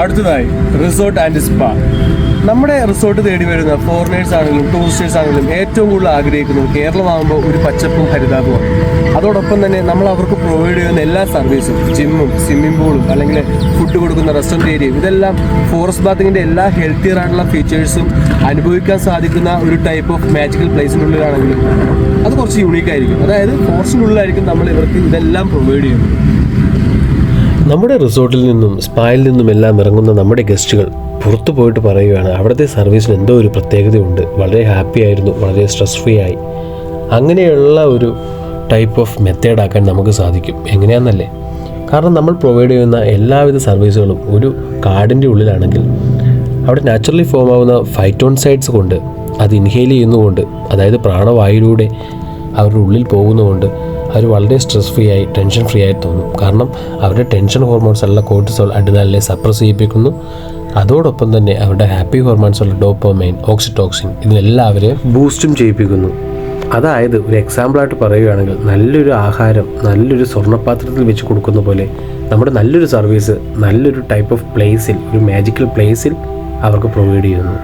അടുത്തതായി resort and spa. നമ്മുടെ resort തേടി വരുന്ന ഫോറിനേഴ്സ് ആണെങ്കിലും ടൂറിസ്റ്റേഴ്സ് ആണെങ്കിലും ഏറ്റവും കൂടുതൽ ആഗ്രഹിക്കുന്നത് കേരളമാകുമ്പോൾ ഒരു പച്ചപ്പും ഹരിതാപവുമാണ്. അതോടൊപ്പം തന്നെ നമ്മൾ അവർക്ക് പ്രൊവൈഡ് ചെയ്യുന്ന എല്ലാ സർവീസും, ജിമ്മും സ്വിമ്മിംഗ് പൂളും അല്ലെങ്കിൽ ഫുഡ് കൊടുക്കുന്ന റെസ്റ്റോറൻറ്റ് ഏരിയയും, ഇതെല്ലാം ഫോറസ്റ്റ് ബാത്തിങ്ങിൻ്റെ എല്ലാ ഹെൽത്തിയർ ആയിട്ടുള്ള ഫീച്ചേഴ്സും അനുഭവിക്കാൻ സാധിക്കുന്ന ഒരു ടൈപ്പ് ഓഫ് മാജിക്കൽ പ്ലേസിനുള്ളിലാണെങ്കിലും അത് കുറച്ച് യൂണീക്കായിരിക്കും. അതായത് ഫോറസ്റ്റിനുള്ളിലായിരിക്കും നമ്മൾ ഇവർക്ക് ഇതെല്ലാം പ്രൊവൈഡ് ചെയ്യുന്നത്. നമ്മുടെ റിസോർട്ടിൽ നിന്നും സ്പായിൽ നിന്നും എല്ലാം ഇറങ്ങുന്ന നമ്മുടെ ഗസ്റ്റുകൾ പുറത്തു പോയിട്ട് പറയുകയാണ് അവിടുത്തെ സർവീസിന് എന്തോ ഒരു പ്രത്യേകതയുണ്ട്, വളരെ ഹാപ്പി ആയിരുന്നു, വളരെ സ്ട്രെസ് ഫ്രീ ആയി. അങ്ങനെയുള്ള ഒരു ടൈപ്പ് ഓഫ് മെത്തേഡാക്കാൻ നമുക്ക് സാധിക്കും. എങ്ങനെയാണെന്നല്ലേ? കാരണം നമ്മൾ പ്രൊവൈഡ് ചെയ്യുന്ന എല്ലാവിധ സർവീസുകളും ഒരു കാടിൻ്റെ ഉള്ളിലാണെങ്കിൽ അവിടെ നാച്ചുറലി ഫോം ആവുന്ന ഫൈറ്റോൺസൈഡ്സ് കൊണ്ട് അത് ഇൻഹെയിൽ ചെയ്യുന്നതുകൊണ്ട്, അതായത് പ്രാണവായുവിലൂടെ അവരുടെ ഉള്ളിൽ പോകുന്നതുകൊണ്ട് അവർ വളരെ സ്ട്രെസ് ഫ്രീ ആയി, ടെൻഷൻ ഫ്രീ ആയി തോന്നും. കാരണം അവരുടെ ടെൻഷൻ ഹോർമോൺസ് ഉള്ള കോർട്ടിസോൾ, അഡ്രിനാലിനെ സപ്രസ് ചെയ്യിപ്പിക്കുന്നു. അതോടൊപ്പം തന്നെ അവരുടെ ഹാപ്പി ഹോർമോൺസ് ഉള്ള ഡോപ്പമൈൻ, ഓക്സിറ്റോക്സിൻ ഇതിനെല്ലാവരെയും ബൂസ്റ്റും ചെയ്യിപ്പിക്കുന്നു. അതായത് ഒരു എക്സാമ്പിളായിട്ട് പറയുകയാണെങ്കിൽ നല്ലൊരു ആഹാരം നല്ലൊരു സ്വർണ്ണപാത്രത്തിൽ വെച്ച് കൊടുക്കുന്ന പോലെ നമ്മുടെ നല്ലൊരു സർവീസ് നല്ലൊരു ടൈപ്പ് ഓഫ് പ്ലേസിൽ, ഒരു മാജിക്കൽ പ്ലേസിൽ അവർക്ക് പ്രൊവൈഡ് ചെയ്യുന്നു.